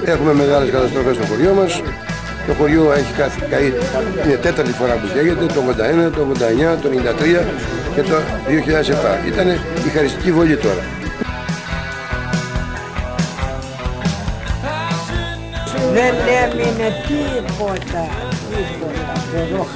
Έχουμε μεγάλες καταστροφές στο χωριό μας. Το χωριό έχει καεί, είναι τέταρτη φορά που καίγεται, το 81, το 89, το 93 και το 2007. Ήταν η χαριστική βολή τώρα. Δεν έμεινε τίποτα, εδώ.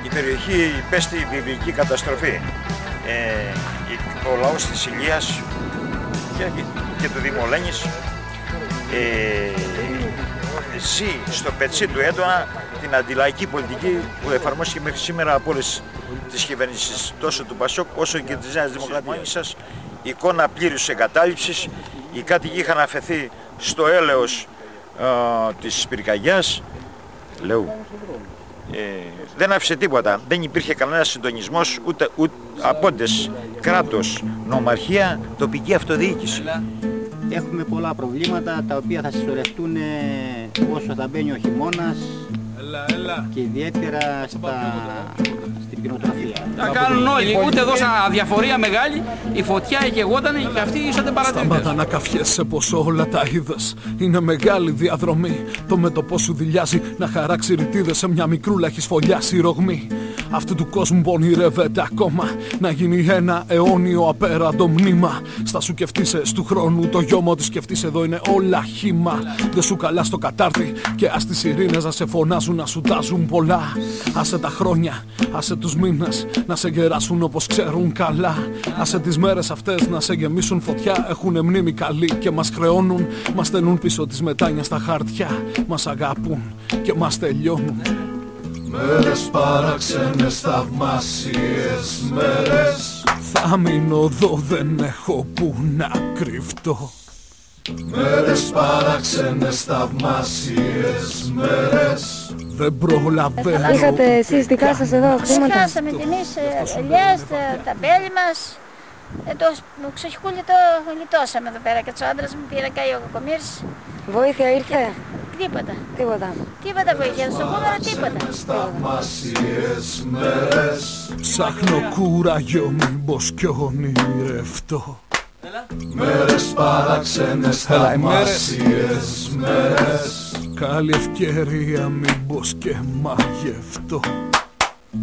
Η περιοχή υπέστη βιβλική καταστροφή. Ο λαός της Ηλίας και του Δήμου Ολένης ζει στο πετσί του έντονα την αντιλαϊκή πολιτική που εφαρμόστηκε μέχρι σήμερα από όλες τις κυβερνήσεις, τόσο του Πασόκ όσο και της Νέας Δημοκρατίας. Εικόνα πλήρους εγκατάλειψης. Οι κάτοικοι είχαν αφαιθεί στο έλεος της πυρκαγιάς. Δεν άφησε τίποτα. Δεν υπήρχε κανένας συντονισμός, ούτε απόντες, κράτος, νομαρχία, τοπική αυτοδιοίκηση. Έχουμε πολλά προβλήματα τα οποία θα συσσωρευτούν όσο θα μπαίνει ο χειμώνας και ιδιαίτερα στην κτηνοτροφία. Τα κάνουν όλοι, ούτε δώσα αδιαφορία μεγάλη, η φωτιά εκαιγότανε και αυτοί είσατε παρατηρητές. Σταμάτα να καφιέσαι πως όλα τα είδες. Είναι μεγάλη διαδρομή. Το μέτωπό σου δειλιάζει να χαράξει ρητίδες σε μια μικρούλα έχει σφολιάσει ρογμή. Αυτού του κόσμου πονηρεύεται ακόμα να γίνει ένα αιώνιο απέραντο μνήμα. Στα σου κεφτίσες του χρόνου το γιώμα του σκεφτείς εδώ είναι όλα χύμα. Δεν σου καλά στο κατάρτι και ας τις ειρήνες να σε φωνάζουν να σου τάζουν πολλά. Άσε τα χρόνια, άσε τους μήνες να σε γεράσουν όπως ξέρουν καλά. Άσε τις μέρες αυτές να σε γεμίσουν φωτιά. Έχουνε μνήμη καλή και μας χρεώνουν. Μας στέλνουν πίσω τις μετάνια στα χαρτιά. Μας αγαπούν και μας τελειώνουν. Μέρες παράξενες, θαυμάσιες μέρες. Θα μείνω εδώ, δεν έχω που να κρυφτώ. Μέρες παράξενες, θαυμάσιες μέρες. Δεν προλαβαίνω. Είχατε εσείς δικά σας εδώ χρήματα? Χάσαμε κι εμείς ελιές, τα μπέλη μας. Το ξεχκούλι το γλιτώσαμε εδώ πέρα και τους άντρας μου πήρα καεί ο κακομοίρης. Βοήθεια ήρθε? Τίποτα. Τίποτα βοήθεια, στο κούμερο τίποτα. Θαυμάσιες μέρες. Ψάχνω κουράγιο, μήπως κι ονειρευτώ. Μέρες παράξενες, θαυμάσιες μέρες. Καλή ευκαιρία, μήπως και μαγευτώ.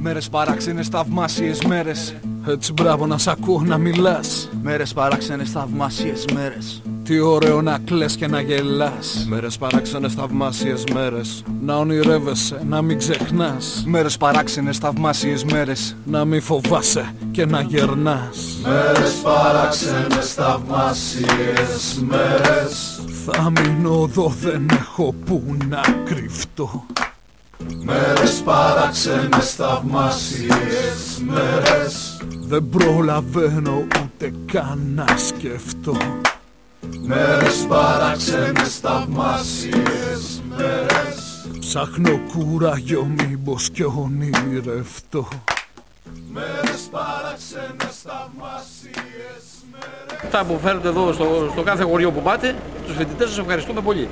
Μέρες παράξενες, θαυμάσιες μέρες. Έτσι μπράβο να σ' ακούω να μιλάς. Μέρες παράξενες, θαυμάσιες μέρες. Τι ωραίο να κλαις και να γελάς. Μέρες παράξενες, θαυμάσιες μέρες. Να ονειρεύεσαι, να μην ξεχνάς. Μέρες παράξενες, θαυμάσιες μέρες. Να μην φοβάσαι και να γερνάς. Μέρες παράξενες, θαυμάσιες μέρες. Θα μείνω εδώ, δεν έχω που να κρυφτώ. Μέρες παράξενες, θαυμάσιες μέρες. Δεν προλαβαίνω ούτε καν να σκεφτώ. Μέρες παράξενες, θαυμάσιες μέρες. Ψάχνω κουράγιο, μήπως κι ονειρευτώ. Μέρες παράξενες, θαυμάσιες μέρες. Αυτά που φέρετε εδώ στο κάθε χωριό που πάτε, τους φοιτητές σας ευχαριστούμε πολύ.